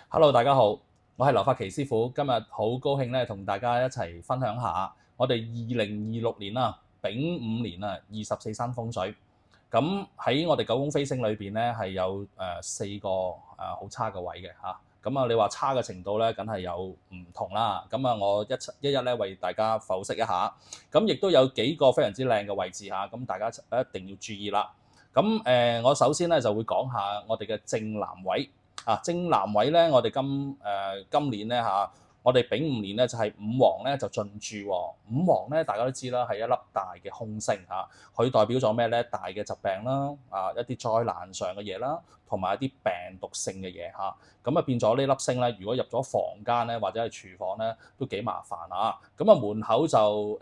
Hello，大家好，我係劉發奇師傅，今日好高興咧，同大家一齊分享下我哋2026年啦，丙午年啊，24山風水。咁喺我哋九宮飛星裏邊咧，係有四個好差嘅位嘅嚇。咁啊，你話差嘅程度咧，梗係有唔同啦。咁啊，我一一咧為大家剖析一下。咁亦都有幾個非常之靚嘅位置嚇，咁大家一定要注意啦。咁我首先咧就會講下我哋嘅正南位。正南位咧，我哋今年咧我哋丙午年咧就係午黃咧就進駐喎。午黃咧大家都知啦，係一粒大嘅凶星嚇，佢代表咗咩咧？大嘅疾病啦，一啲災難上嘅嘢啦，同埋一啲病毒性嘅嘢嚇。咁變咗呢粒星咧，如果入咗房間咧，或者係廚房咧，都幾麻煩啊。咁門口就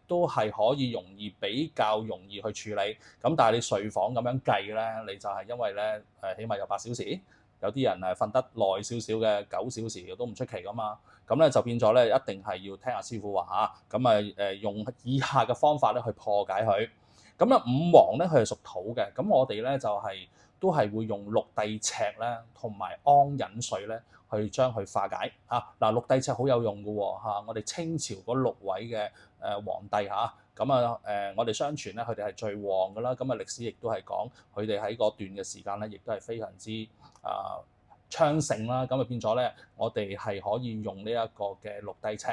都係可以比較容易去處理。咁但係你睡房咁樣計咧，你就係因為咧起碼有8小時。有啲人瞓得耐少少嘅9小時都唔出奇噶嘛，咁咧就變咗咧一定係要聽阿師傅話嚇，咁用以下嘅方法咧去破解佢。咁咧午黃咧佢係屬土嘅，咁我哋咧就都係會用陸帝赤咧同埋安忍水咧去將佢化解嚇。嗱，陸帝赤好有用嘅喎嚇，我哋清朝嗰6位嘅皇帝嚇。我哋相傳咧，佢哋係最旺㗎啦。咁歷史亦都係講佢哋喺嗰段嘅時間咧，亦都係非常之昌盛啦。咁變咗咧，我哋係可以用呢一個嘅陸帝赤，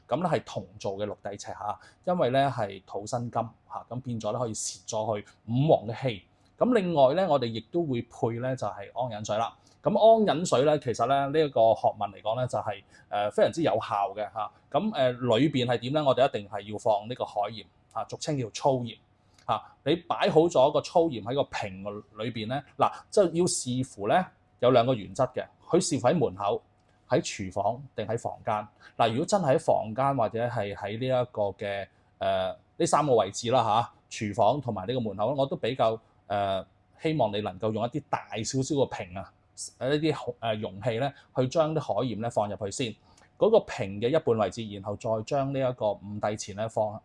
咁咧係銅做嘅陸帝赤嚇，因為咧係土生金嚇，咁變咗咧可以攝咗去午黃嘅氣。咁另外咧，我哋亦都會配咧就係安忍水啦。咁安忍水咧，其實咧呢一個學問嚟講咧，就係非常之有效嘅嚇。咁裏邊係點咧？我哋一定係要放呢個海鹽嚇，俗稱叫粗鹽嚇。你擺好咗個粗鹽喺個瓶裏邊咧，嗱，即係要視乎咧有2個原則嘅。佢是否喺門口、喺廚房定喺房間？嗱，如果真係喺房間或者係喺呢一個嘅呢3個位置啦嚇，廚房同埋呢個門口，我都比較希望你能夠用一啲大少少嘅瓶啊。一啲容器咧，去將啲海鹽咧放入去先，嗰個瓶嘅一半位置，然後再將呢一個午帝錢咧放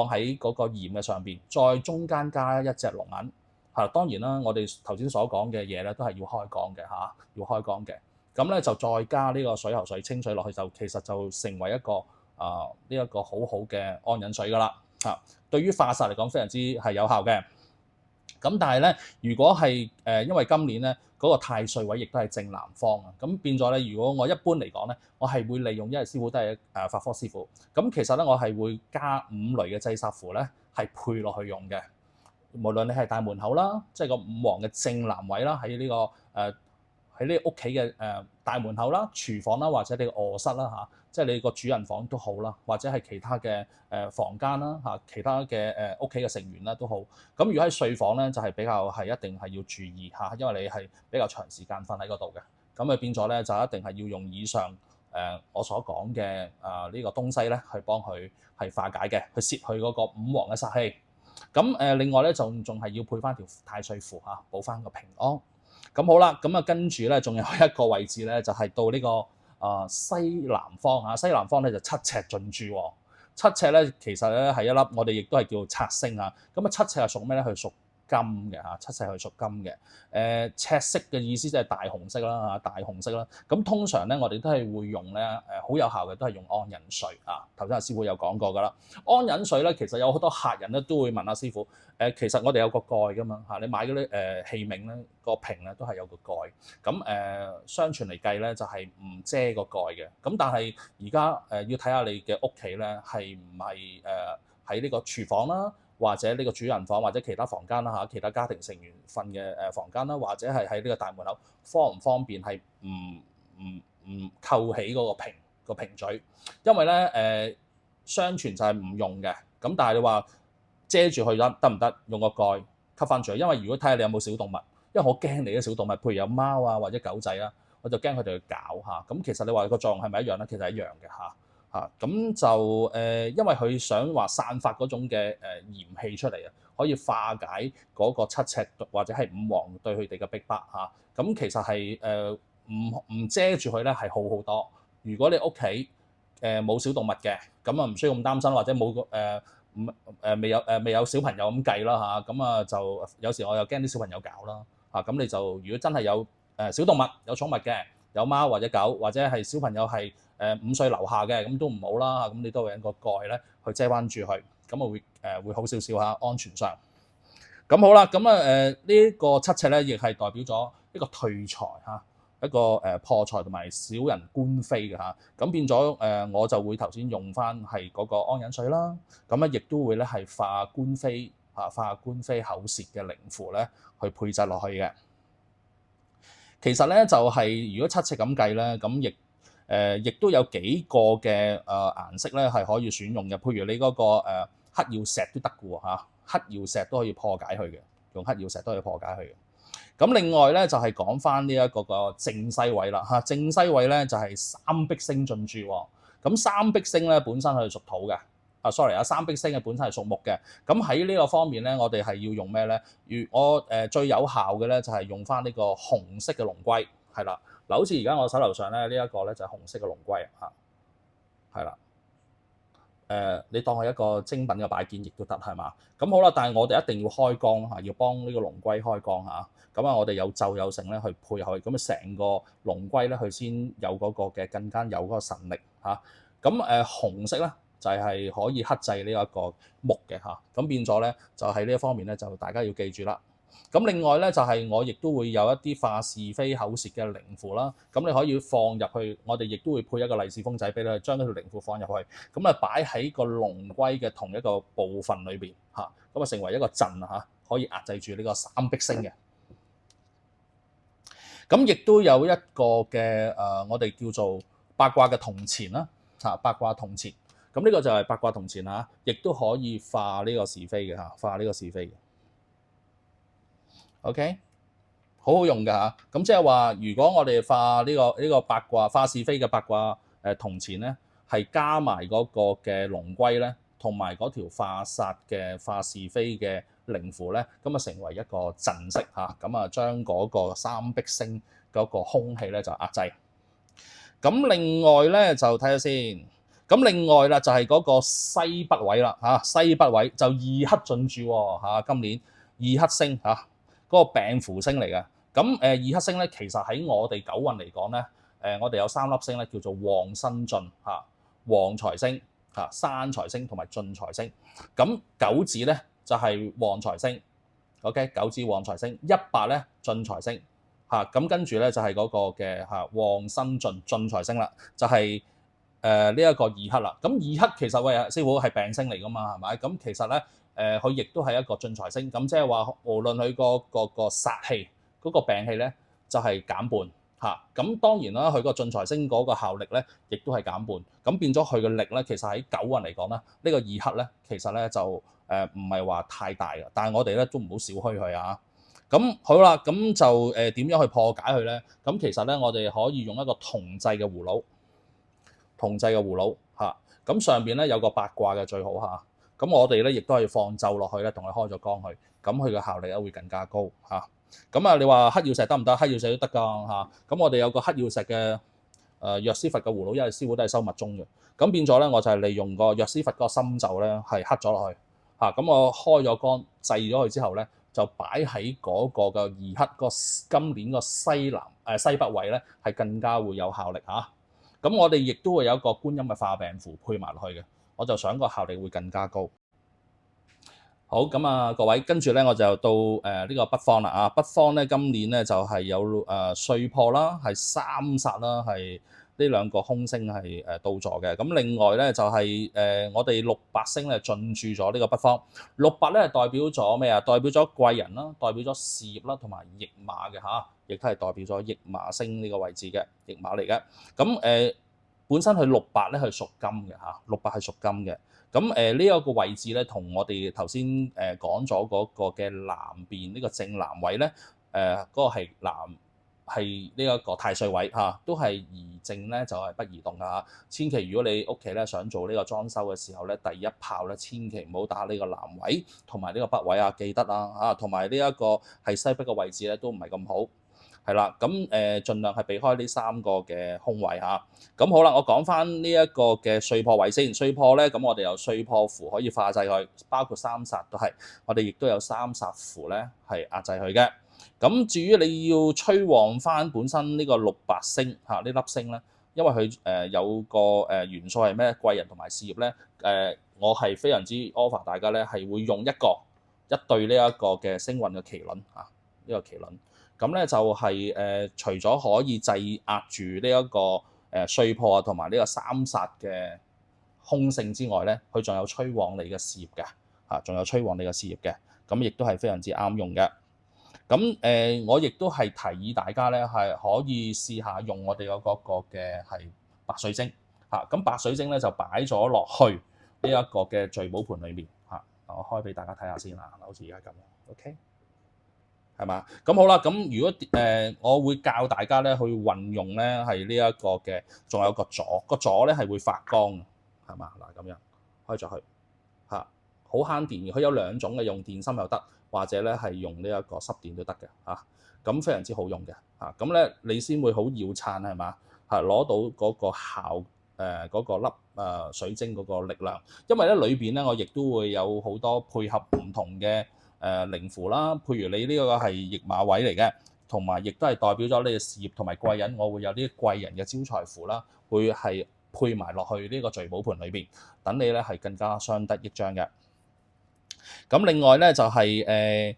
喺嗰個鹽嘅上邊，再中間加一隻龍銀嚇。當然啦，我哋頭先所講嘅嘢咧，都係要開缸嘅嚇，要開缸嘅。咁咧就再加呢個水喉水清水落去，就其實就成為一個呢一個好好嘅安忍水噶啦嚇。對於化煞嚟講，非常之係有效嘅。咁但係咧，如果係因為今年咧嗰個太歲位亦都係正南方啊，咁變咗咧，如果我一般嚟講咧，我係會利用，因為師傅都係法科師傅，咁其實咧我係會加5類嘅制煞符咧，係配落去用嘅。無論你係大門口啦，即係個午黃嘅正南位啦，喺呢個喺呢屋企嘅大門口啦、廚房啦，或者你個臥室啦嚇，即係你個主人房都好啦，或者係其他嘅房間啦嚇，其他嘅屋企嘅成員啦都好。咁如果喺睡房咧，就係比較係一定係要注意嚇，因為你係比較長時間瞓喺嗰度嘅，咁變咗咧就一定係要用以上我所講嘅呢個東西咧去幫佢係化解嘅，去攝去嗰個午黃嘅煞氣。咁另外咧仲係要配翻條太歲符嚇，保翻個平安。咁好啦，咁跟住咧，仲有一個位置咧，就係到呢個西南方嚇。西南方咧就7赤進駐喎。7赤咧其實咧係一粒我哋亦都係叫拆星啊。咁7赤係屬咩咧？佢屬金嘅嚇，7赤係屬金嘅。赤色嘅意思即係大紅色啦嚇，大紅色啦。咁通常咧我哋都係會用咧好有效嘅，都係用安忍水啊。頭先阿師傅有講過㗎啦。安忍水咧其實有好多客人咧都會問阿師傅。其實我哋有個蓋㗎嘛嚇，你買嗰啲器皿咧個瓶咧都係有個蓋，咁相傳嚟計咧就係唔遮個蓋嘅，咁但係而家要睇下你嘅屋企咧係唔係喺呢個廚房啦，或者呢個主人房或者其他房間啦嚇，其他家庭成員瞓嘅房間啦，或者係喺呢個大門口方唔方便係唔扣起嗰個瓶嘴，因為咧相傳就係唔用嘅，咁但係你話遮住佢得唔得？用個蓋吸翻住，因為如果睇下你有冇小動物，因為我驚你啲小動物，譬如有貓啊或者狗仔啊，我就驚佢哋去搞嚇。咁其實你話個作用係咪一樣咧？其實一樣嘅嚇。咁就因為佢想話散發嗰種嘅鹽氣出嚟啊，可以化解嗰個7赤或者係午黃對佢哋嘅逼迫嚇。咁其實係唔遮住佢咧係好好多。如果你屋企冇小動物嘅，咁唔需要咁擔心，或者冇未有小朋友咁計啦嚇，咁就有時我又驚啲小朋友搞啦嚇，咁你就如果真係有小動物有寵物嘅，有貓或者狗，或者係小朋友係5歲樓下嘅，咁都唔好啦。咁你都會揾個蓋咧去遮翻住佢，咁啊會好少少嚇，安全上。咁好啦，咁呢個七赤咧，亦係代表咗一個退財嚇，一個破財同埋少人官非嘅嚇。咁變咗我就會頭先用翻係嗰個安隱水啦。咁咧亦都會咧係化官非嚇，化官非口舌嘅靈符咧去配製落去嘅。其實咧就係如果七赤咁計咧，咁亦都有幾個嘅顏色咧係可以選用嘅。譬如你嗰個黑曜石都得嘅喎嚇。黑曜石都可以破解佢嘅，用黑曜石都可以破解佢嘅。咁另外咧就係講翻呢一個正西位啦嚇，正西位咧就係三碧星進駐喎。咁三碧星咧本身係屬土嘅，三碧星嘅本身係屬木嘅。咁喺呢個方面咧，我哋係要用咩咧？我最有效嘅咧就係用翻呢個紅色嘅龍龜，係啦。嗱，好似而家我手頭上咧呢一個咧就係紅色嘅龍龜嚇，係啦。你當係一個精品嘅擺件亦都得係嘛？咁好啦，但係我哋一定要開光嚇，要幫呢個龍龜開光嚇。咁我哋有咒有繩咧去配合佢，咁成個龍龜咧佢先有嗰個嘅更加有嗰個神力嚇。咁紅色咧就係可以克制呢一個木嘅嚇。咁變咗咧就係呢一方面咧就大家要記住啦。咁另外咧就係我亦都會有一啲化是非口舌嘅靈符啦，咁你可以放入去，我哋亦都會配一個利是封仔俾你，將呢條靈符放入去，咁啊擺喺個龍龜嘅同一個部分裏邊嚇，咁啊成為一個陣嚇，可以壓制住呢個三碧星嘅。咁亦都有一個嘅我哋叫做八卦嘅銅錢啦嚇，八卦銅錢，咁呢個就係八卦銅錢嚇，亦都可以化呢個是非嘅嚇，化呢個是非嘅。OK， 好好用㗎嚇。咁即係話，如果我哋化呢個八卦化是非嘅八卦銅錢咧，係加埋嗰個嘅龍龜咧，同埋嗰條化煞嘅化是非嘅靈符咧，咁啊成為一個陣式嚇，咁啊將嗰個三碧星嗰個空氣咧就壓制。咁另外咧就睇下先。咁另外啦就係嗰個西北位啦嚇，西北位就二黑進駐喎嚇，今年二黑星嚇。嗰個病符星嚟嘅，咁二黑星咧，其實喺我哋九運嚟講咧，我哋有三粒星咧，叫做旺生進嚇、旺財星嚇、生財星同埋進財星。咁九紫咧就係旺財星 ，OK， 九紫旺財星，18咧進財星嚇，咁跟住咧就係嗰個嘅旺生進財星啦，就係呢一個二黑啦。咁二黑其實喂師傅係病星嚟噶嘛，係咪？咁其實咧。佢亦都係一個進財星，咁即係話，無論佢個煞氣嗰個病氣咧，就係減半嚇。咁當然啦，佢個進財星嗰個效力咧，亦都係減半。咁變咗佢嘅力咧，其實喺九運嚟講咧，呢個二黑咧，其實咧就唔係話太大嘅。但係我哋咧都唔好小虛佢啊。咁好啦，咁就點樣去破解佢咧？咁其實咧，我哋可以用一個銅製嘅葫蘆，銅製嘅葫蘆嚇。咁上邊咧有個八卦嘅最好嚇。咁我哋咧亦都係放咒落去咧，同佢開咗光去，咁佢嘅效力咧會更加高嚇。咁你話黑曜石得唔得？黑曜石都得㗎嚇。咁我哋有個黑曜石嘅藥師佛嘅葫蘆，因為師傅都係收密宗嘅。咁變咗咧，我就係利用個藥師佛嗰個心咒咧，係刻咗落去嚇。咁我開咗光，製咗佢之後咧，就擺喺嗰個嘅二黑個今年個西北位咧，係更加會有效力嚇。咁我哋亦都會有一個觀音嘅化病符配埋落去嘅。我就想個效力會更加高。好，咁各位，跟住咧我就到呢個北方啦啊！北方咧今年咧就係有歲破啦，係三煞啦，係呢兩個空星係到座嘅。咁另外咧就係我哋六白星咧進駐咗呢個北方。六白咧代表咗咩啊？代表咗貴人啦，代表咗事業啦，同埋驛馬嘅嚇，亦都係代表咗驛馬星呢個位置嘅驛馬嚟嘅。咁本身佢六白咧係屬金嘅嚇，六白係屬金嘅。咁呢一個位置咧，同我哋頭先講咗嗰個嘅南邊呢個正南位咧，嗰個係呢一個太歲位嚇，都係宜靜咧就係不宜動㗎嚇。千祈如果你屋企咧想做呢個裝修嘅時候咧，第一炮咧千祈唔好打呢個南位同埋呢個北位啊，記得啊嚇，同埋呢一個係西北嘅位置咧都唔係咁好。係啦，咁盡量係避開呢三個嘅空位嚇。咁好啦，我講翻呢一個嘅歲破位先。歲破咧，咁我哋有歲破符可以化制佢，包括三煞都係。我哋亦都有三煞符咧係壓制佢嘅。咁至於你要催旺翻本身呢個6白星呢粒星咧，因為佢有個元素係咩？貴人同埋事業咧，我係非常之 offer 大家咧係會用一對呢一個嘅星運嘅麒麟呢個麒麟，咁咧就係除咗可以制壓住呢一個歲破同埋呢個三煞嘅凶性之外咧，佢仲有催旺你嘅事業嘅仲有催旺你嘅事業嘅，咁亦都係非常之啱用嘅。咁我亦都係提議大家咧係可以試下用我哋嗰個嘅係白水晶咁白水晶咧就擺咗落去呢一個嘅聚寶盤裏面我開俾大家睇下先啦，好似而家咁樣 ，OK， 係嘛？咁好啦，咁如果我會教大家咧去運用咧係呢一個嘅，仲有個座咧係會發光嘅，係嘛？嗱咁樣開咗去好慳電嘅，佢有兩種嘅，用電芯又得。或者咧係用呢一個濕電都得嘅咁非常之好用嘅咁咧你先會好耀燦係嘛攞到嗰個嗰個粒水晶嗰個力量，因為咧裏邊咧我亦都會有好多配合唔同嘅靈符啦，譬如你呢個係驛馬位嚟嘅，同埋亦都係代表咗你嘅事業同埋貴人，我會有啲貴人嘅招財符啦，會係配埋落去呢個聚寶盤裏邊，等你咧係更加相得益彰嘅。咁另外咧就係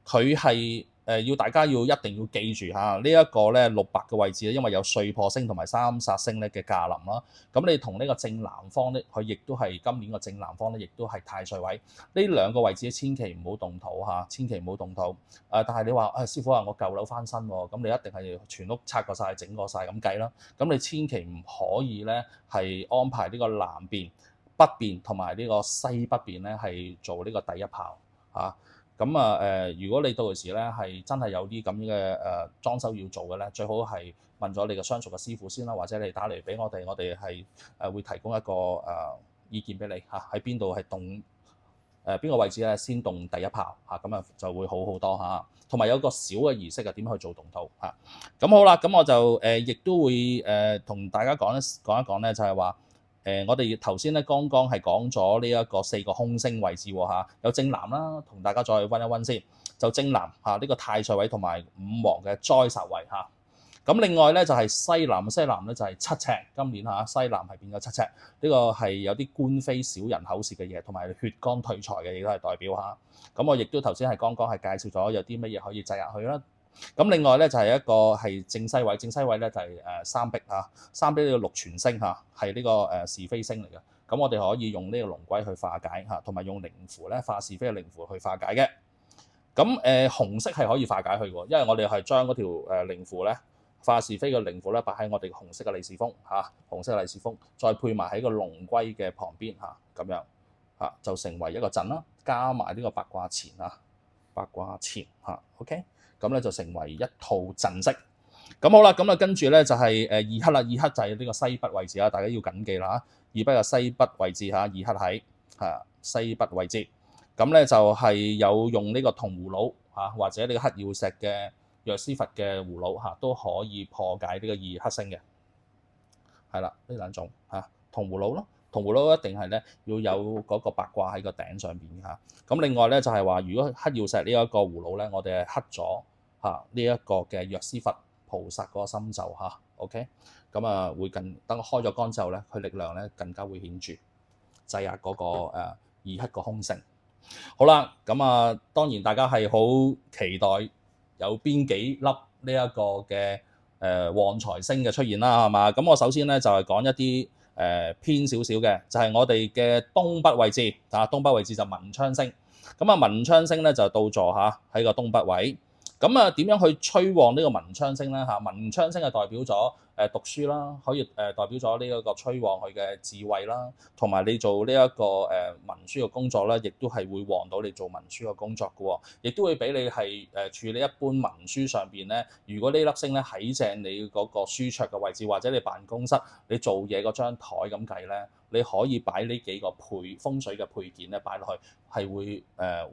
佢係要大家一定要記住呢一個咧6白嘅位置咧，因為有歲破星同埋三煞星咧嘅駕臨啦。咁你同呢個正南方咧，佢亦都係今年個正南方咧，亦都係太歲位。呢兩個位置千祈唔好動土千祈唔好動土。但係你話師傅我舊樓翻新喎，咁你一定係全屋拆過晒、整過晒咁計啦。咁你千祈唔可以咧係安排呢個南邊、北邊同埋呢個西北邊咧係做呢個第一炮咁如果你到時咧係真係有啲咁嘅裝修要做嘅咧，最好係問咗你嘅相熟嘅師傅先啦，或者你打嚟俾我哋係會提供一個意見俾你喺邊度係動邊個位置咧先動第一炮咁就會好好多同埋有個小嘅儀式點去做動土咁好啦，咁我就亦都會同大家講一講咧，就係話我哋頭先咧剛剛係講咗呢一個4個空星位置有正南啦，同大家再溫一溫先，就正南呢個太歲位同埋五黃嘅災煞位咁另外咧就係西南咧就係七赤，今年西南係變咗七赤，呢個係有啲官非小人口舌嘅嘢，同埋血光退財嘅嘢都係代表咁我亦都頭先係剛剛係介紹咗有啲乜嘢可以制壓佢啦。咁另外咧就係一個係正西位，正西位咧就係三碧三碧呢個祿存星係呢個是非星嚟嘅。咁我哋可以用呢個龍龜去化解同埋用靈符咧化是非嘅靈符去化解嘅。咁紅色係可以化解佢嘅，因為我哋係將嗰條靈符咧化是非嘅靈符咧擺喺我哋紅色嘅利是封紅色嘅利是封，再配埋喺個龍龜嘅旁邊咁樣就成為一個陣啦，加埋呢個八卦錢八卦錢OK。咁咧就成為一套陣式。咁好啦，咁跟住咧就係二黑啦，二黑就係呢個西北位置大家要緊記啦二北嘅西北位置二黑喺西北位置。咁咧就係有用呢個銅葫蘆或者呢個黑曜石嘅藥師佛嘅葫蘆都可以破解呢個二黑星嘅。係啦，呢兩種銅葫蘆咯，銅葫蘆一定係咧要有嗰個八卦喺個頂上邊咁另外咧就係話，如果黑曜石呢一個葫蘆咧，我哋係刻咗呢一個嘅藥師佛菩薩嗰個心咒OK。咁會等開咗光之後咧，佢力量咧更加會顯著，制壓嗰個二黑個空性。好啦，咁當然大家係好期待有邊幾粒呢一個嘅旺財星嘅出現啦，係嘛？咁我首先咧就係講一啲偏少少嘅，就係我哋嘅東北位置東北位置就文昌星。咁文昌星咧就到座喺個東北位。咁點樣去催旺呢個文昌星咧文昌星係代表咗讀書啦，可以代表咗呢一個催旺佢嘅智慧啦，同埋你做呢一個文書嘅工作咧，亦都係會旺到你做文書嘅工作嘅喎，亦都會俾你係處理一般文書上邊咧。如果呢粒星咧喺正你嗰個書桌嘅位置，或者你辦公室你做嘢嗰張台咁計咧，你可以擺呢幾個風水嘅配件咧擺落去，係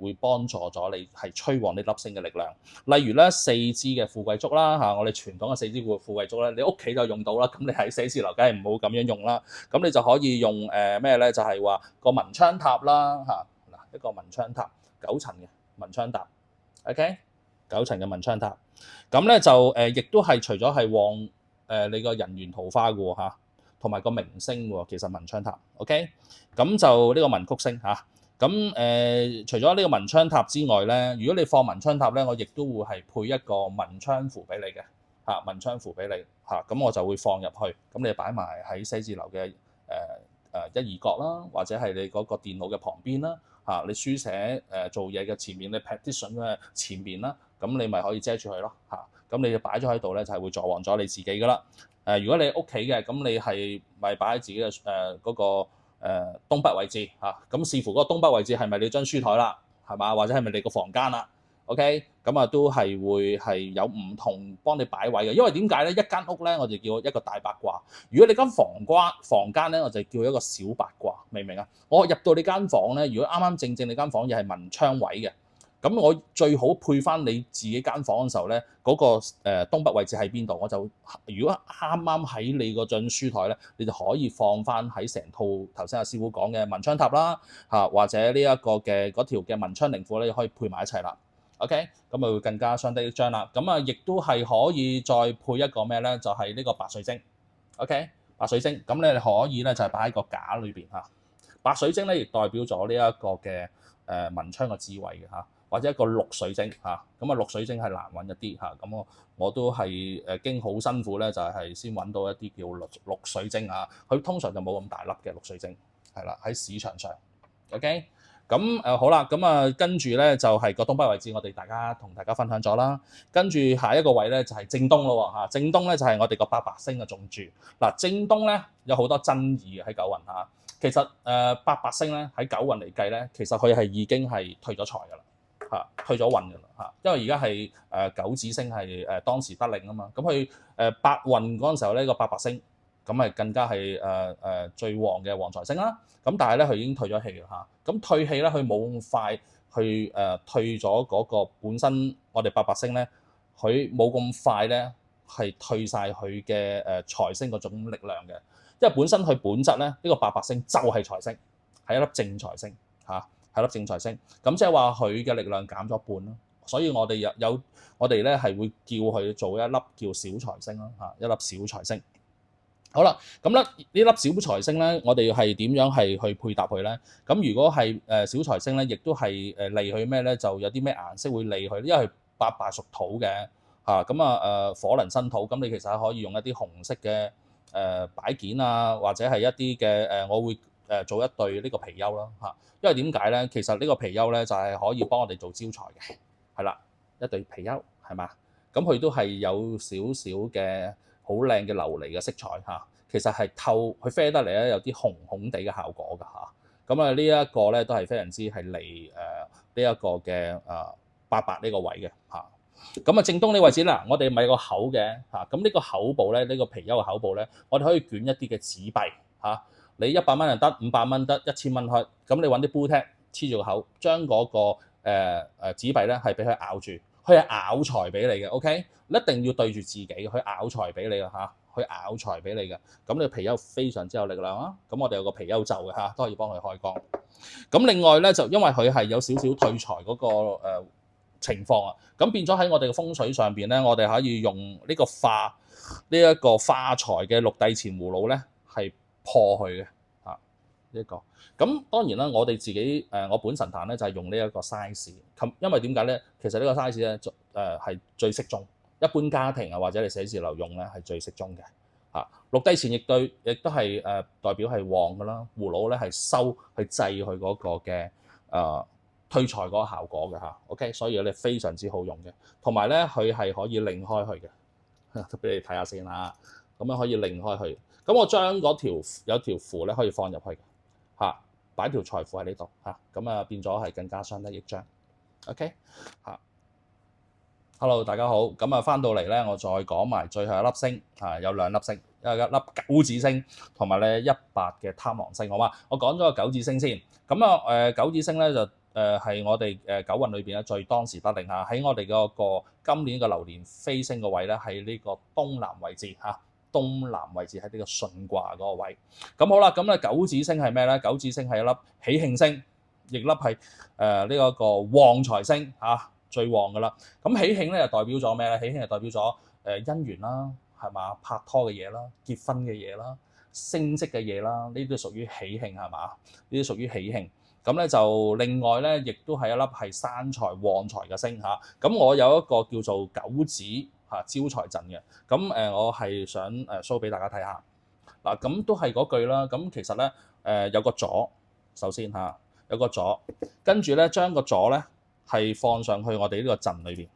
會幫助咗你係催旺呢粒星嘅力量。例如咧4支嘅富貴竹啦我哋傳統嘅4支富貴竹咧，你屋企就用到啦。咁你喺寫字樓梗係唔好咁樣用啦。咁你就可以用咩咧？就係話個文昌塔啦一個文昌塔9層嘅文昌塔 OK。9層嘅文昌塔。咁咧就亦都係除咗係旺你個人緣桃花嘅喎嚇，同埋個名聲喎。其實文昌塔 OK， 咁就呢個文曲星嚇。咁除咗呢個文昌塔之外咧，如果你放文昌塔咧，我亦都會係配一個文昌符俾你嘅嚇，文昌符俾你嚇，咁我就會放入去，咁你擺埋喺寫字樓嘅一二角啦，或者係你嗰個電腦嘅旁邊啦嚇，你書寫做嘢嘅前面，你 partition 嘅前面啦，咁你咪可以遮住佢咯嚇，咁你就擺咗喺度咧，就係會助旺咗你自己噶啦。如果你屋企嘅，咁你係咪擺喺自己嘅嗰個東北位置嚇？咁視乎嗰個東北位置係咪你張書台啦，係嘛？或者係咪你個房間啦？OK， 咁啊都係會係有唔同幫你擺位嘅，因為點解咧？一間屋咧，我哋叫一個大八卦；如果你間房間咧，我就叫一個小八卦，明唔明啊？我入到你間房咧，如果啱啱正你間房又係文昌位嘅，咁我最好配翻你自己間房嘅時候咧，嗰個東北位置喺邊度？我就如果啱啱喺你嗰張書台咧，你就可以放翻喺成套頭先阿師傅講嘅文昌塔啦嚇，或者呢一個嘅嗰條嘅文昌靈符咧，可以配埋一齊啦。OK， 咁啊會更加相得益彰啦。咁啊，亦都係可以再配一個咩咧？就係呢個白水晶。OK， 白水晶咁你可以咧就係擺喺個架裏邊嚇。白水晶咧亦代表咗呢一個嘅文昌嘅智慧嘅嚇。或者一個綠水晶嚇，咁啊綠水晶係難揾一啲嚇，咁我都係經好辛苦咧，就係先揾到一啲叫綠水晶啊，佢通常就冇咁大粒嘅綠水晶，係啦，喺市場上 ，OK， 咁好啦，咁啊跟住咧就係個東北位置，我哋同大家分享咗啦，跟住下一個位咧就係正東咯嚇，正東咧就係我哋個八白星嘅重注。嗱，正東咧有好多爭議嘅喺九運嚇，其實八白星咧喺九運嚟計咧，其實佢係已經係退咗財㗎啦。退咗運㗎啦嚇，因為而家係九紫星係當時得令啊嘛，咁佢八運嗰陣時候咧個八白星，咁係更加係最旺嘅旺財星啦。咁但係咧佢已經退咗氣啦嚇，咁退氣咧佢冇咁快去退咗嗰個本身我哋八白星咧，佢冇咁快咧係退晒佢嘅財星嗰種力量嘅，因為本身佢本質咧呢個八白星就係財星，係一粒正財星嚇。係粒正財星，咁即係話佢嘅力量減咗半咯，所以我哋我哋咧係會叫佢做一粒叫小財星咯嚇，一粒小財星。好啦，咁咧呢粒小財星咧，我哋係點樣係去配搭佢咧？咁如果係小財星咧，亦都係利佢咩咧？就有啲咩顏色會利佢？因為八白屬土嘅嚇，咁火能生土，咁你其實可以用一啲紅色嘅擺件啊，或者係一啲嘅我會做一對呢個貔貅啦嚇。因為點解咧？其實呢個貔貅咧就係可以幫我哋做招財嘅，係啦，一對貔貅係嘛？咁佢都係有少少嘅好靚嘅琉璃嘅色彩嚇，其實係透佢啡得嚟咧有啲紅紅地嘅效果㗎嚇。咁呢一個咧都係非常之係嚟呢一個嘅八白呢個位嘅嚇。咁正東呢位置啦，我哋咪有個口嘅嚇，咁呢個口部咧，呢個貔貅嘅口部咧，我哋可以捲一啲嘅紙幣嚇。你100蚊就得，500蚊得，1000蚊開，咁你揾啲煲貼黐住個口，將嗰個紙幣咧係俾佢咬住，佢係咬財俾你嘅 ，OK？ 一定要對住自己，佢咬財俾你嘅嚇，佢咬財俾你嘅。咁你貔貅非常之有力量啊！咁我哋有個貔貅咒嘅嚇，都可以幫佢開光。咁另外咧就因為佢係有少少退財嗰個情況啊，咁變咗喺我哋嘅風水上邊咧，我哋可以用呢個化財嘅六帝錢葫蘆咧係破佢嘅嚇呢一個，咁當然啦，我哋自己我本神壇咧就係用呢一個 size，因為點解咧？其實呢個 size 咧係最適中，一般家庭啊或者你寫字樓用咧係最適中嘅嚇。六帝錢亦都係代表係旺㗎啦，葫蘆咧係收去制佢嗰個嘅退財嗰個效果嘅嚇。OK， 所以咧非常之好用嘅，同埋咧佢係可以擰開去嘅，都俾你睇下先啦。咁樣可以擰開去。咁我將嗰有條符咧可以放入去嘅嚇，擺條財符喺呢度嚇，咁變咗係更加相得益彰。OK 嚇，Hello 大家好，咁翻到嚟咧，我再講埋最後一粒星嚇，有兩粒星，一粒九紫星同埋咧18嘅貪狼星，好嘛？我講咗個九紫星先，咁九紫星咧就係我哋九運裏邊咧最當時得令嚇，喺我哋嗰個今年嘅流年飛星個位咧喺呢個東南位置嚇。東南位置喺呢個巽卦嗰個位，咁好啦，咁咧九紫星係咩咧？九紫星係一粒喜慶星，亦粒係呢一個旺財星嚇，最旺噶啦。咁喜慶咧就代表咗咩咧？喜慶就代表咗姻緣啦，係嘛？拍拖嘅嘢啦，結婚嘅嘢啦，升職嘅嘢啦，呢啲都屬於喜慶係嘛？呢啲屬於喜慶。咁咧就另外咧，亦都係一粒係生財旺財嘅星嚇。咁我有一個叫做九紫嚇招財陣嘅。咁我係想show 俾大家睇下。嗱，咁都係嗰句啦。咁其實咧有個左，首先嚇有個左，跟住咧將個左咧係放上去我哋呢個陣裏邊，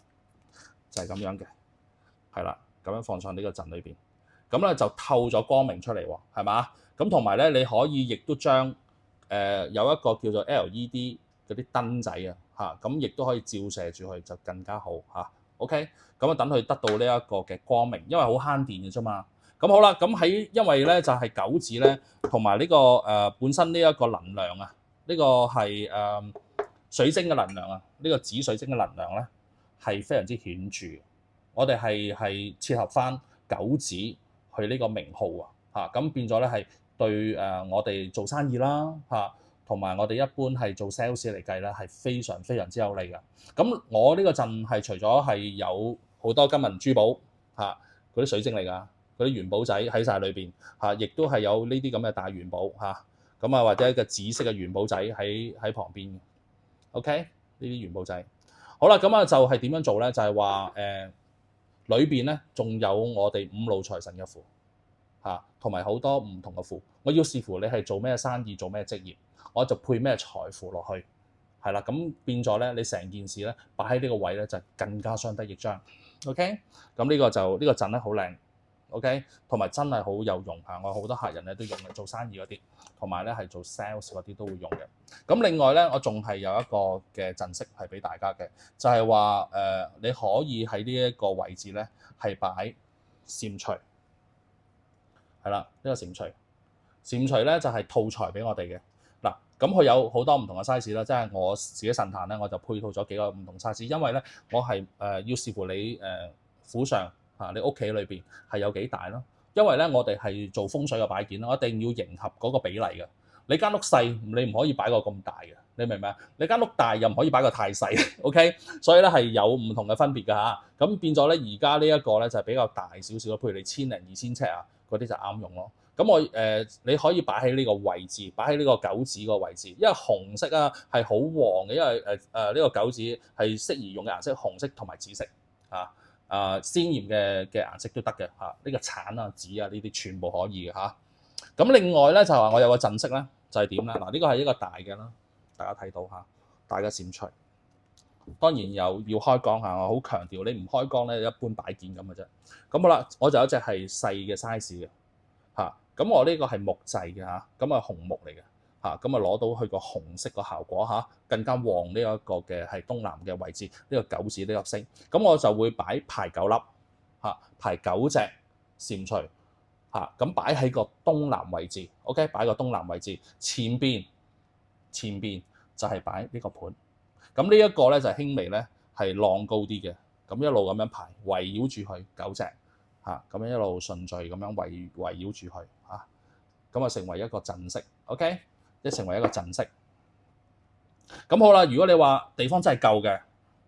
就係咁樣嘅，係啦，咁樣放上呢個陣裏邊，咁咧就透咗光明出嚟喎，係嘛？咁同埋咧你可以亦都將有一個叫做 LED 嗰啲燈仔啊嚇，咁亦都可以照射住佢就更加好嚇。OK， 咁啊等佢得到呢一個嘅光明，因為好慳電嘅啫嘛。咁好啦，咁因為咧就係九紫咧，同埋呢個本身呢一個能量啊，呢個係水晶嘅能量啊，呢個紫水晶嘅能量咧係非常之顯著。我哋係切合翻九紫去呢個名號啊，咁變咗咧係對我哋做生意啦嚇，同埋我哋一般係做 sales 嚟計咧係非常非常之有利嘅。咁我呢個陣係除咗係有好多金銀珠寶嚇嗰啲水晶嚟㗎。嗰啲元寶仔喺晒裏邊嚇，亦都係有呢啲咁嘅大元寶嚇，咁啊或者一個紫色嘅元寶仔喺旁邊嘅。OK， 呢啲元寶仔好啦，咁啊就係點樣做咧？就係話裏邊咧仲有我哋五路財神嘅符嚇，同埋好多唔同嘅符。我要視乎你係做咩生意、做咩職業，我就配咩財符落去係啦。咁變咗咧，你成件事咧擺喺呢個位咧就更加相得益彰。OK， 咁呢個就呢個陣咧好靚。OK， 同埋真係好有用嚇，我好多客人咧都用嚟做生意嗰啲，同埋咧係做 sales 嗰啲都會用嘅。咁另外咧，我仲係有一個嘅陣式係俾大家嘅，就係話你可以喺呢一個位置咧係擺蟾蜍，係啦，呢個蟾蜍，蟾蜍咧就係套財俾我哋嘅。嗱，咁佢有好多唔同嘅 size 啦，即係我自己神壇咧，我就配套咗幾個唔同 size，因為咧我係要視乎你府上。你屋企裏邊係有幾大咯？因為咧，我哋係做風水嘅擺件啦，我一定要迎合嗰個比例嘅。你間屋細，你唔可以擺個咁大嘅，你明唔明啊？你間屋大又唔可以擺個太細，OK？所以咧係有唔同嘅分別㗎嚇。咁變咗咧，而家呢一個咧就係比較大少少，譬如你1000零2000尺啊，嗰啲就啱用咯。咁我你可以擺喺呢個位置，擺喺呢個九紫個位置，因為紅色啊係好旺嘅，因為呢個九紫係適宜用嘅顏色，紅色同埋紫色啊。鮮豔嘅顏色都得嘅嚇，呢個橙啊、紫啊呢啲全部可以嘅嚇。咁另外咧就係話我有個陣式咧，就係點咧？嗱，呢個係一個大嘅啦，大家睇到嚇，大嘅蟾蜍。當然又要開光嚇，我好強調你唔開光咧，一般擺件咁嘅啫。咁好啦，我就有一隻係細嘅 size 嘅嚇，咁我呢個係木製嘅嚇，咁啊紅木嚟嘅。嚇，咁啊攞到佢個紅色個效果嚇，更加旺呢一個嘅係東南嘅位置，呢個九紫呢粒星，咁我就會排9粒嚇，排9隻蟾蜍嚇，咁擺喺個東南位置 ，OK， 擺個東南位置，前邊就係擺呢個盤，咁呢一個咧就係輕微咧係浪高啲嘅，咁一路咁樣排圍繞住佢9隻嚇，咁樣一路順序咁樣圍繞住佢嚇，咁啊成為一個陣式 ，OK。即成為一個陣式，咁好啦。如果你話地方真係夠嘅，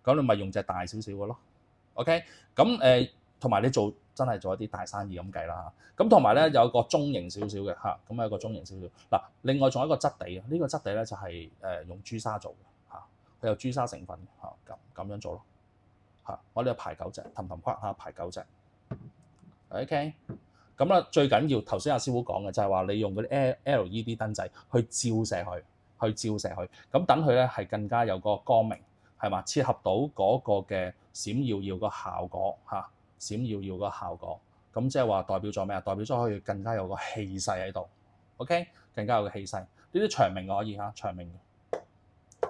咁你咪用隻大少少嘅咯。OK，咁同埋你真係做一啲大生意咁計啦嚇。咁同埋咧有個中型少少嘅嚇，咁有個中型少少。嗱，另外仲有一個質地啊，呢個質地咧就係用朱砂做嘅嚇，佢有朱砂成分嚇，咁樣做咯嚇。我哋排9隻，氹氹框嚇，排9隻。OK。咁啦，最緊要頭先阿師傅講嘅就係話，你用嗰啲 LED 燈仔去照射佢，咁等佢咧係更加有個光明，係嘛？切合到嗰個嘅閃耀耀個效果嚇，閃耀耀個效果，咁即係話代表咗咩啊？代表咗可以更加有個氣勢喺度 ，OK？ 更加有個氣勢。呢啲長明可以嚇，長明嘅。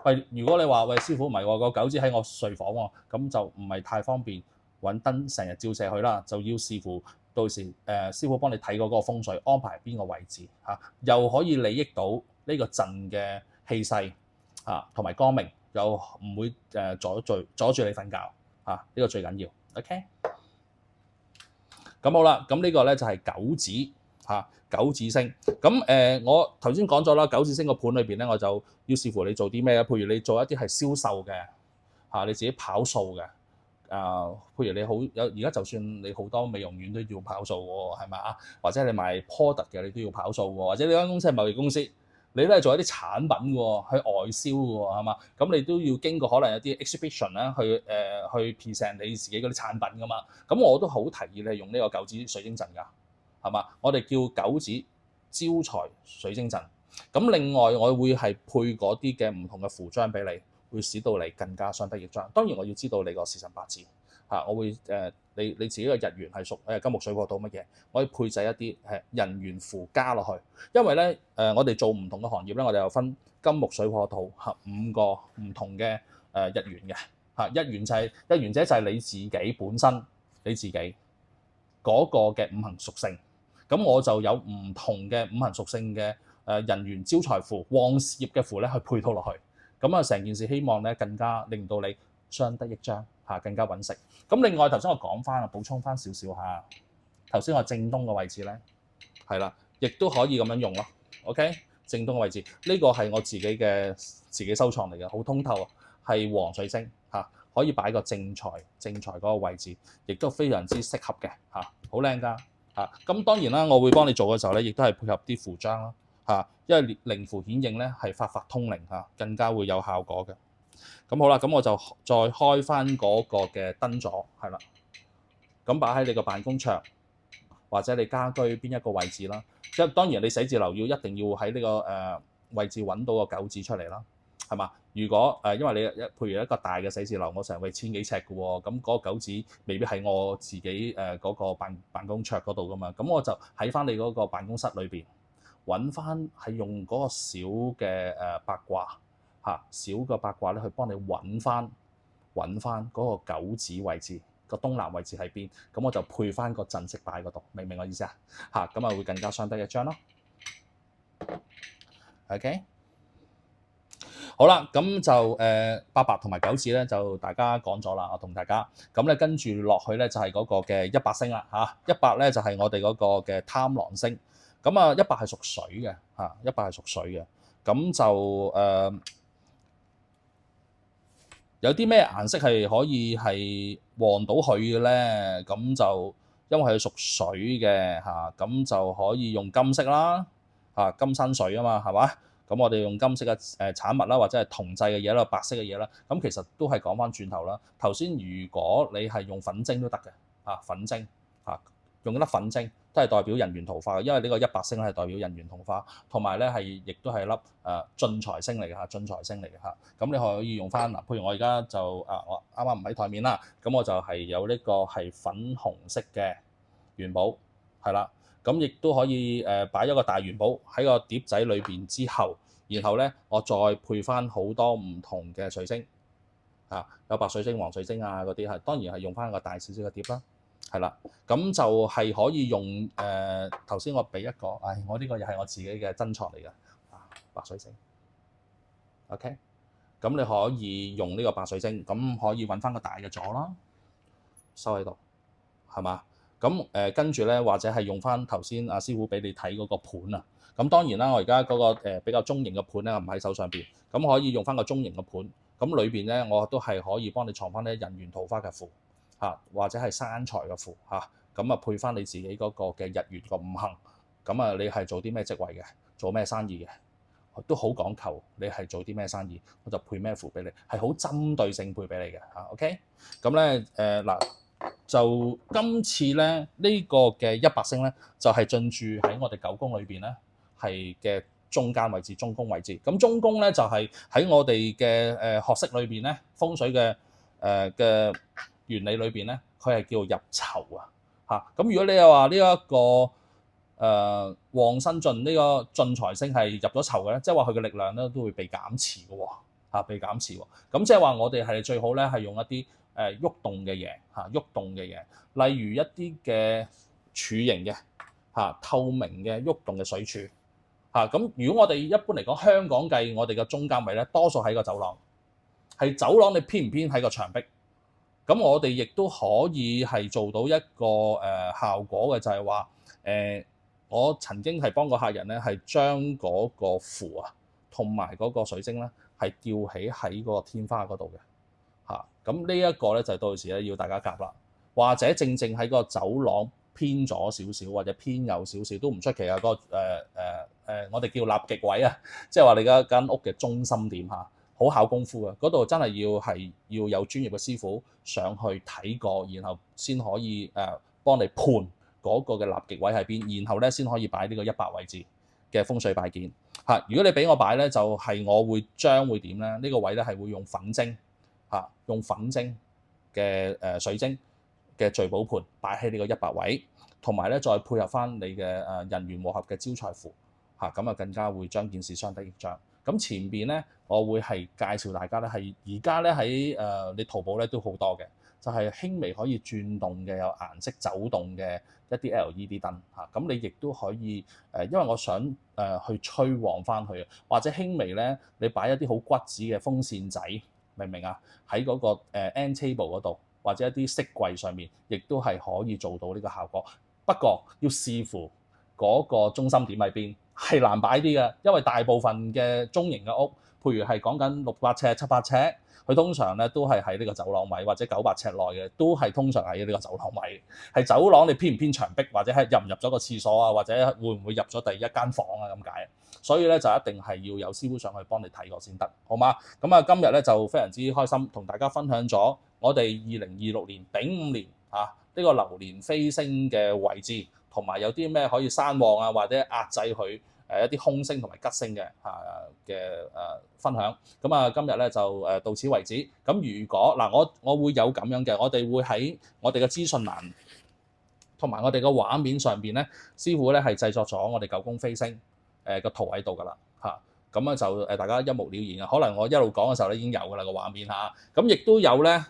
喂，如果你話喂師傅唔係喎，個九紫喺我睡房喎，咁就唔係太方便揾燈成日照射佢啦，就要視乎。到時師傅幫你睇過嗰個風水安排邊個位置嚇，又可以利益到呢個陣嘅氣勢嚇，同埋光明，又唔會阻住你瞓覺嚇，呢個最緊要。OK， 咁好啦，咁呢個咧就係九紫嚇，九紫星。咁我頭先講咗啦，九紫星個盤裏邊咧，我就要視乎你做啲咩，譬如你做一啲係銷售嘅你自己跑數嘅。譬如你好有而家，就算你好多美容院都要跑數喎，係咪啊？或者你賣 product 嘅，你都要跑數喎。或者你間公司係貿易公司，你都係做一啲產品喎，去外銷喎，係嘛？咁你都要經過可能有啲 exhibition 啦，去 present 你自己嗰啲產品噶嘛。咁我都好提議你用呢個九子水晶陣㗎，係嘛？我哋叫九子招財水晶陣。咁另外我會係配嗰啲嘅唔同嘅符章俾你，會使到你更加相得益彰。當然我要知道你個時辰八字嚇，我會你自己嘅日元係屬金木水火土乜嘢，我可以配製一啲人緣符加落去。因為咧我哋做唔同嘅行業咧，我哋有分金木水火土嚇5個唔同嘅日元嘅嚇。日元者就係你自己本身你自己嗰個嘅五行屬性。咁我就有唔同嘅五行屬性嘅人緣招財符、旺事業嘅符咧，去配套落去。咁啊，成件事希望咧更加令到你相得益彰嚇，更加揾食。咁另外頭先我講翻啊，補充翻少少嚇。頭先我正東嘅位置咧，係啦，亦都可以咁樣用咯。OK， 正東嘅位置呢個係我自己收藏嚟嘅，好通透，係黃水晶嚇，可以擺個正財嗰個位置，亦都非常之適合嘅嚇，好靚㗎嚇。咁當然啦，我會幫你做嘅時候咧，亦都係配合啲符章啦嚇，因為靈符顯應咧係法通靈嚇，更加會有效果嘅。咁好啦，咁我就再開翻嗰個嘅燈座，係啦，咁擺喺你個辦公桌或者你家居邊一個位置啦。即係當然你寫字樓一定要喺呢個位置揾到個九字出嚟啦，係嘛？如果因為你譬如一個大嘅寫字樓，我成日為千幾尺嘅喎，咁嗰個九字未必喺我自己嗰個辦公桌嗰度噶嘛，咁我就喺翻你嗰個辦公室裏邊揾翻，係用嗰個小嘅八卦嚇，小嘅八卦咧去幫你揾翻嗰個九字位置。個東南位置喺邊，咁我就配翻個陣式擺嗰度，明唔明我意思啊？嚇，咁啊會更加相得益彰咯。OK， 好啦，咁就八白同埋九子咧，就大家講咗啦，我同大家咁咧跟住落去咧就係嗰個嘅一白星啦嚇，一白咧就係我哋嗰個嘅貪狼星，咁啊一白係屬水嘅嚇，一白係屬水嘅，咁就有啲咩顏色係可以係旺到佢嘅咧？咁就因為佢屬水嘅嚇，咁就可以用金色啦嚇，金生水啊嘛，係嘛？咁我哋用金色嘅產物啦，或者係銅製嘅嘢啦，白色嘅嘢啦，咁其實都係講翻轉頭啦。頭先如果你係用粉晶都得嘅嚇，粉晶嚇，用一粒粉晶都係代表人緣桃花嘅，因為呢個一白星咧係代表人緣桃花，同埋咧係亦都係粒進財星嚟嘅嚇，進財星嚟嘅嚇。咁你可以用翻嗱，譬如我而家就我啱啱唔喺台面啦，咁我就係有呢個係粉紅色嘅元寶，係啦，咁亦都可以擺咗個大元寶喺個碟仔裏邊之後，然後咧我再配翻好多唔同嘅水晶嚇，有白水晶、黃水晶啊嗰啲係，當然係用翻個大少少嘅碟啦。係啦，咁就係可以用頭先我俾一個，我呢個又係我自己嘅珍藏嚟嘅白水晶。OK， 咁你可以用呢個白水晶，咁可以揾翻個大嘅座啦，收喺度，係嘛？咁跟住咧，或者係用翻頭先阿師傅俾你睇嗰個盤啊。咁當然啦，我而家嗰個比較中型嘅盤咧，唔喺手上邊，咁可以用翻個中型嘅盤。咁裏邊咧，我都係可以幫你藏翻啲人緣桃花嘅符。或者係生財嘅符嚇，咁配翻你自己嗰個嘅日元個五行，咁你係做啲咩職位嘅，做咩生意嘅，都好講求你係做啲咩生意，我就配咩符俾你，係好針對性配俾你嘅嚇。OK， 咁咧嗱，就今次咧呢個嘅一白星咧，就係進駐喺我哋九宮裏邊咧係嘅中間位置，中宮位置。咁中宮咧就係喺我哋嘅學識裏邊咧風水嘅嘅原理裏邊咧，佢係叫入囚啊嚇。咁如果你又話呢一個旺身進呢個進財星係入咗囚嘅咧，即係話佢嘅力量咧都會被減持嘅喎嚇，被減持喎。咁即係話我哋係最好咧係用一啲喐動嘅嘢嚇，喐動嘅嘢，例如一啲嘅柱形嘅嚇，透明嘅喐動嘅水柱嚇。咁如果我哋一般嚟講香港計，我哋嘅中間位咧多數喺個走廊，係走廊你偏唔偏喺個牆壁？咁我哋亦都可以係做到一個效果嘅，就係話我曾經係幫個客人咧，係將嗰個符啊同埋嗰個水晶咧係吊起喺個天花嗰度嘅嚇。咁呢一個咧就到時咧要大家夾啦，或者正喺個走廊偏左少少或者偏右少少都唔出奇啊！嗰個我哋叫立極位啊，即係話你間屋嘅中心點嚇，好考功夫嘅，嗰度真係要有專業嘅師傅上去睇過，然後先可以幫你判嗰個嘅立極位喺邊，然後咧先可以擺呢個100位置嘅風水擺件嚇。如果你俾我擺咧，就係我會點咧？呢個位咧係會用粉晶嚇，用粉晶嘅水晶嘅聚寶盤擺喺呢個100位，同埋咧再配合翻你嘅人緣和合嘅招財符嚇，咁啊更加會將件事相得益彰。咁前邊咧，我會係介紹大家咧，係而家咧喺你淘寶咧都好多嘅，就係輕微可以轉動嘅有顏色走動嘅一啲 LED 燈嚇。咁你亦都可以因為我想去催旺翻佢，或者輕微咧你擺一啲好骨子嘅風扇仔，明唔明啊？喺嗰個end table 嗰度，或者一啲飾櫃上面，亦都係可以做到呢個效果。不過要視乎嗰個中心點喺邊，係難擺啲嘅，因為大部分嘅中型嘅屋，譬如係講緊600尺、700尺，佢通常咧都係喺呢個走廊位，或者900尺內嘅，都係通常喺呢個走廊位。係走廊你偏唔偏牆壁，或者係入唔入咗個廁所啊，或者會唔會入咗第一間房啊咁解。所以咧就一定係要有師傅上去幫你睇過先得，好嗎？咁啊今日咧就非常之開心，同大家分享咗我哋2026年丙午年呢個流年飛星嘅位置，同埋有啲咩可以山旺啊，或者壓制佢一啲空星同埋吉星嘅分享。咁啊今日咧就到此為止。咁如果我會有咁樣嘅，我哋會喺我哋嘅資訊欄同埋我哋嘅畫面上邊咧，師傅咧係製作咗我哋九宮飛星個圖喺度㗎啦嚇。咁啊就大家一目了然啊。可能我一路講嘅時候咧已經有㗎啦個畫面嚇。咁亦都有咧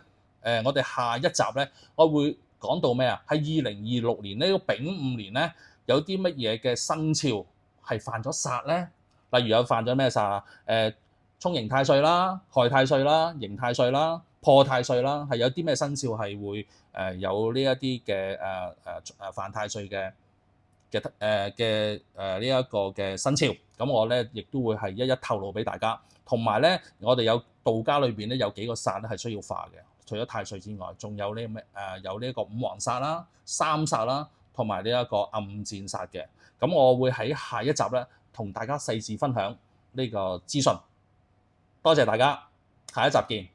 我哋下一集咧，我會講到咩啊？係2026年呢個丙午年咧，有啲乜嘢嘅生肖係犯咗煞咧？例如有犯咗咩煞啊？沖刑太歲啦、害太歲啦、刑太歲啦、破太歲啦，係有啲咩生肖係會有呢一啲嘅犯太歲嘅呢一個嘅生肖？咁我咧亦都會係一一透露俾大家。同埋咧，我哋有道家裏邊咧有幾個煞咧係需要化嘅。除咗太歲之外，仲有呢有呢一個五黃煞啦、三煞啦，同埋呢一個暗箭煞嘅。咁我會喺下一集咧同大家細緻分享呢個資訊。多謝大家，下一集見。